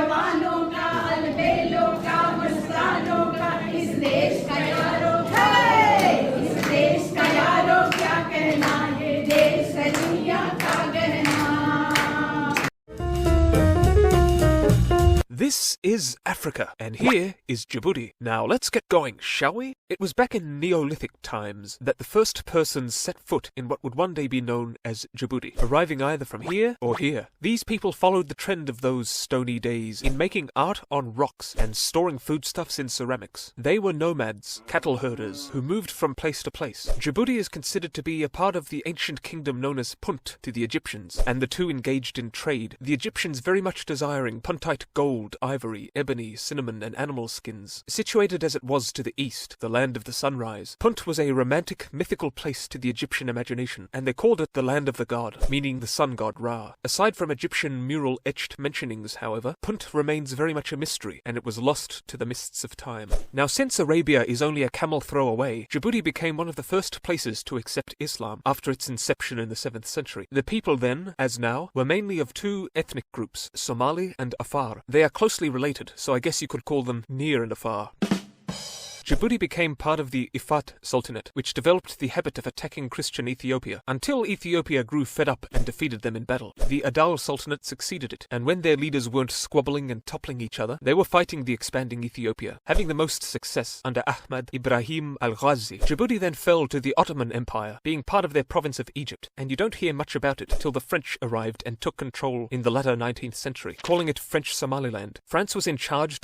जवानों का अलबेलों का मस्तानों का इस देश का यारों इस देश का यारों क्या कहना ये देश है दुनिया का गहना. This is Africa, and here is Djibouti. Now let's get going, shall we? It was back in Neolithic times that the first persons set foot in what would one day be known as Djibouti, arriving either from here or here. These people followed the trend of those stony days in making art on rocks and storing foodstuffs in ceramics. They were nomads, cattle herders, who moved from place to place. Djibouti is considered to be a part of the ancient kingdom known as Punt to the Egyptians, and the two engaged in trade, the Egyptians very much desiring Puntite gold, ivory, ebony, cinnamon, and animal skins. Situated as it was to the east, the land of the sunrise, Punt was a romantic, mythical place to the Egyptian imagination, and they called it the land of the god, meaning the sun god Ra. Aside from Egyptian mural-etched mentionings, however, Punt remains very much a mystery, and it was lost to the mists of time. Now, since Arabia is only a camel throw away, Djibouti became one of the first places to accept Islam after its inception in the 7th century. The people then, as now, were mainly of two ethnic groups, Somali and Afar. They are closely related, so I guess you could call them near and afar. Djibouti became part of the Ifat Sultanate, which developed the habit of attacking Christian Ethiopia, until Ethiopia grew fed up and defeated them in battle. The Adal Sultanate succeeded it, and when their leaders weren't squabbling and toppling each other, they were fighting the expanding Ethiopia, having the most success under Ahmad Ibrahim al-Ghazi. Djibouti then fell to the Ottoman Empire, being part of their province of Egypt, and you don't hear much about it till the French arrived and took control in the latter 19th century, calling it French Somaliland. France was in charge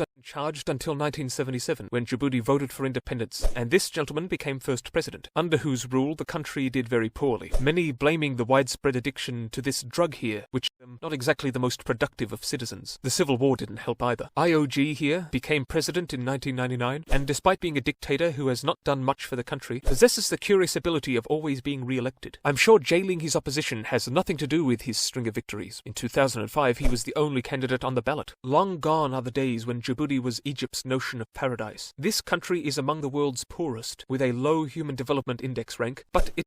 until 1977, when Djibouti voted for independence, and this gentleman became first president, under whose rule the country did very poorly, many blaming the widespread addiction to this drug here, which not exactly the most productive of citizens. The Civil War didn't help either. IOG here became president in 1999, and despite being a dictator who has not done much for the country, possesses the curious ability of always being re-elected. I'm sure jailing his opposition has nothing to do with his string of victories. In 2005, he was the only candidate on the ballot. Long gone are the days when Djibouti was Egypt's notion of paradise. This country is among the world's poorest, with a low human development index rank, but it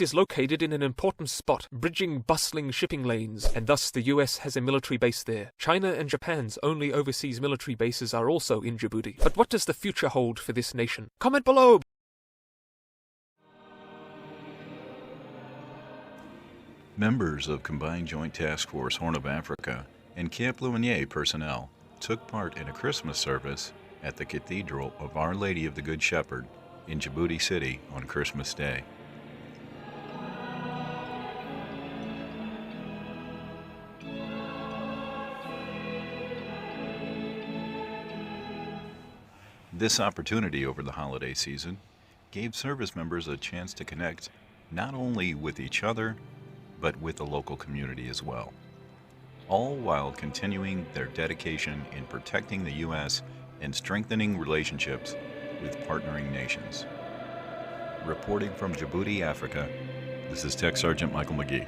is located in an important spot, bridging bustling shipping lanes, and thus the US has a military base there. China and Japan's only overseas military bases are also in Djibouti. But what does the future hold for this nation? Comment below! Members of Combined Joint Task Force Horn of Africa and Camp Lemonnier personnel took part in a Christmas service at the Cathedral of Our Lady of the Good Shepherd in Djibouti City on Christmas Day. This opportunity over the holiday season gave service members a chance to connect not only with each other, but with the local community as well, all while continuing their dedication in protecting the U.S. and strengthening relationships with partnering nations. Reporting from Djibouti, Africa, this is Tech Sergeant Michael McGee.